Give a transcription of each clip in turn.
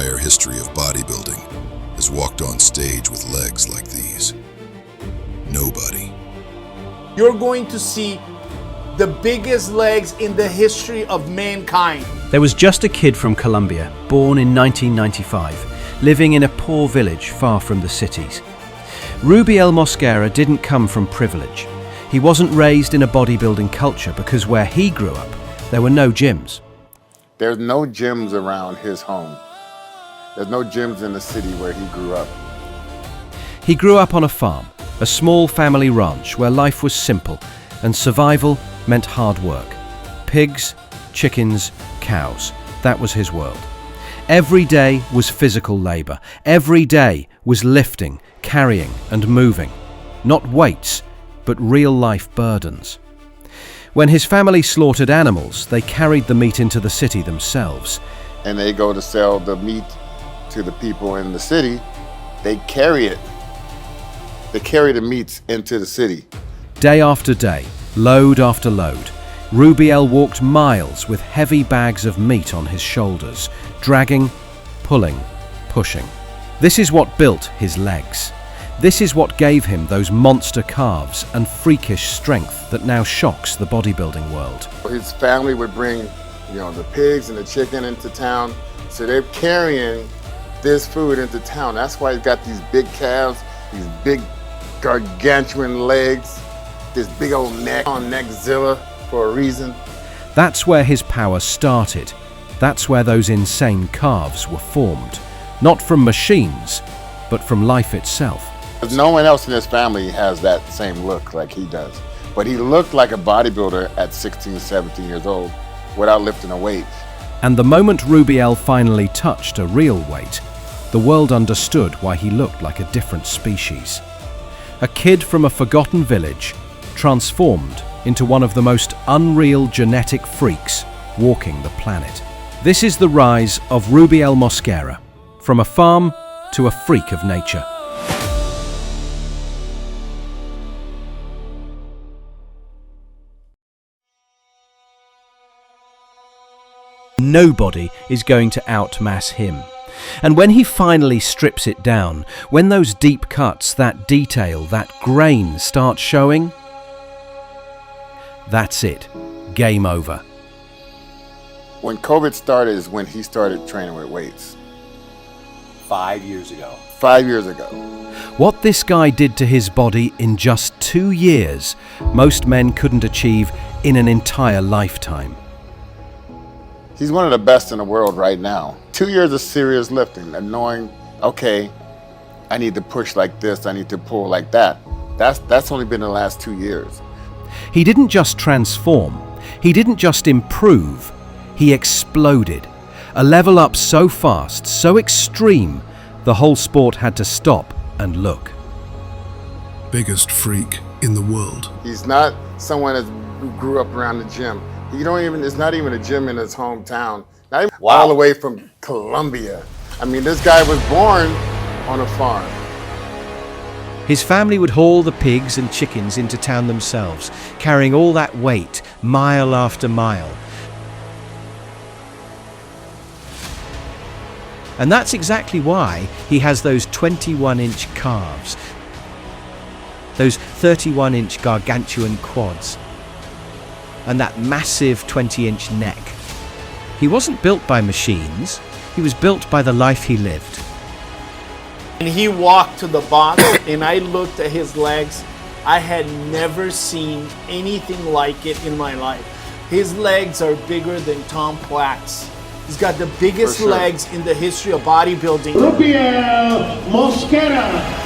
entire history of bodybuilding has walked on stage with legs like these. Nobody. You're going to see the biggest legs in the history of mankind. There was just a kid from Colombia, born in 1995, living in a poor village far from the cities. Rubiel Mosquera didn't come from privilege. He wasn't raised in a bodybuilding culture because where he grew up, there were no gyms. There's no gyms around his home. There's no gyms in the city where he grew up. He grew up on a farm, a small family ranch where life was simple and survival meant hard work. Pigs, chickens, cows. That was his world. Every day was physical labor. Every day was lifting, carrying and moving. Not weights, but real-life burdens. When his family slaughtered animals, they carried the meat into the city themselves. And they go to sell the meat to the people in the city. They carry it. They carry the meats into the city. Day after day, load after load, Rubiel walked miles with heavy bags of meat on his shoulders, dragging, pulling, pushing. This is what built his legs. This is what gave him those monster calves and freakish strength that now shocks the bodybuilding world. His family would bring, the pigs and the chicken into town. So they're carrying this food into town. That's why he's got these big calves, these big gargantuan legs, this big old neck on Neckzilla for a reason. That's where his power started. That's where those insane calves were formed. Not from machines, but from life itself. No one else in his family has that same look like he does. But he looked like a bodybuilder at 16, 17 years old without lifting a weight. And the moment Rubiel finally touched a real weight, the world understood why he looked like a different species. A kid from a forgotten village, transformed into one of the most unreal genetic freaks walking the planet. This is the rise of Rubiel Mosquera, from a farm to a freak of nature. Nobody is going to outmass him. And when he finally strips it down, when those deep cuts, that detail, that grain start showing, that's it. Game over. When COVID started is when he started training with weights. 5 years ago. 5 years ago. What this guy did to his body in just 2 years, most men couldn't achieve in an entire lifetime. He's one of the best in the world right now. 2 years of serious lifting and knowing, okay, I need to push like this, I need to pull like that. That's only been the last 2 years. He didn't just transform, he didn't just improve, he exploded. A level up so fast, so extreme, the whole sport had to stop and look. Biggest freak in the world. He's not someone who grew up around the gym. It's not even a gym in his hometown. Not even all the way from Colombia. I mean, this guy was born on a farm. His family would haul the pigs and chickens into town themselves, carrying all that weight, mile after mile. And that's exactly why he has those 21-inch calves, those 31-inch gargantuan quads, and that massive 20-inch neck. He wasn't built by machines, he was built by the life he lived. And he walked to the box and I looked at his legs. I had never seen anything like it in my life. His legs are bigger than Tom Platt's. He's got the biggest legs in the history of bodybuilding. Rubiel Mosquera.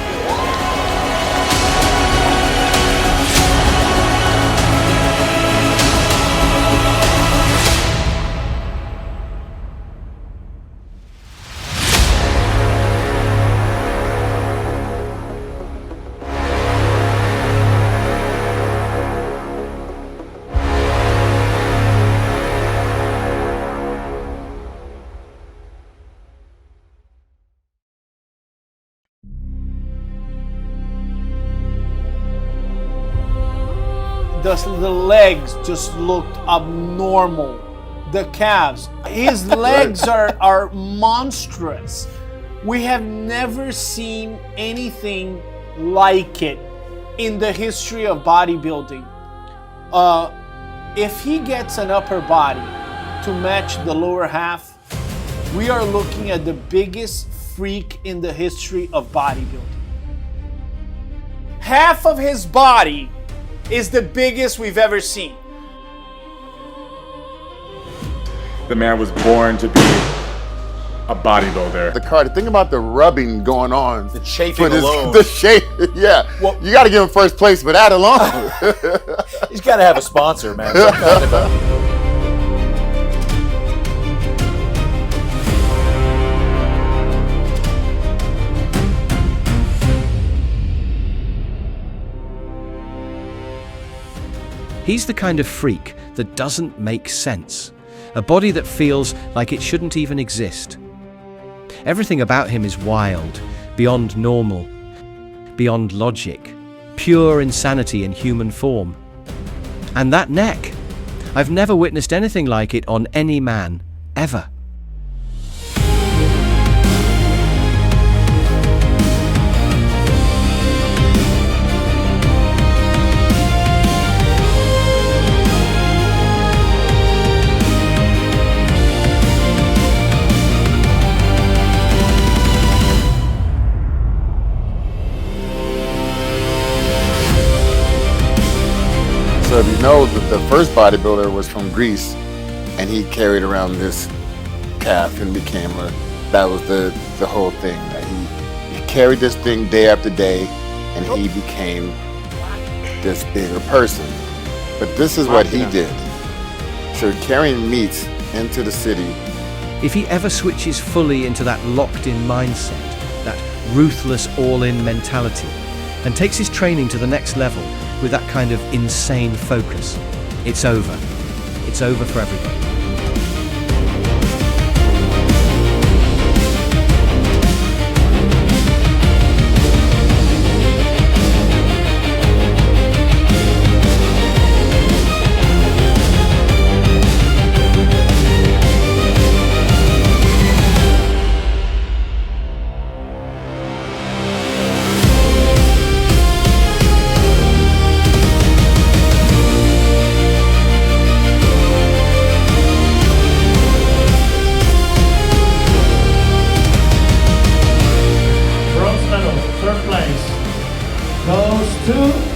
The legs just looked abnormal. the calves. His legs are monstrous. We have never seen anything like it in the history of bodybuilding. If he gets an upper body to match the lower half, we are looking at the biggest freak in the history of bodybuilding. Half of his body is the biggest we've ever seen. The man was born to be a bodybuilder. The think about the rubbing going on. The chafing alone. The shape, yeah. Well, you got to give him first place for that alone. He's got to have a sponsor, man. Some kind of a- He's the kind of freak that doesn't make sense. A body that feels like it shouldn't even exist. Everything about him is wild, beyond normal, beyond logic, pure insanity in human form. And that neck, I've never witnessed anything like it on any man, ever. So if you know that the first bodybuilder was from Greece, and he carried around this calf and became that was the whole thing. That he carried this thing day after day, and he became this bigger person. But this is what he did. So carrying meats into the city. If he ever switches fully into that locked-in mindset, that ruthless all-in mentality, and takes his training to the next level with that kind of insane focus, it's over. It's over for everybody. Bronze medal, third place, goes to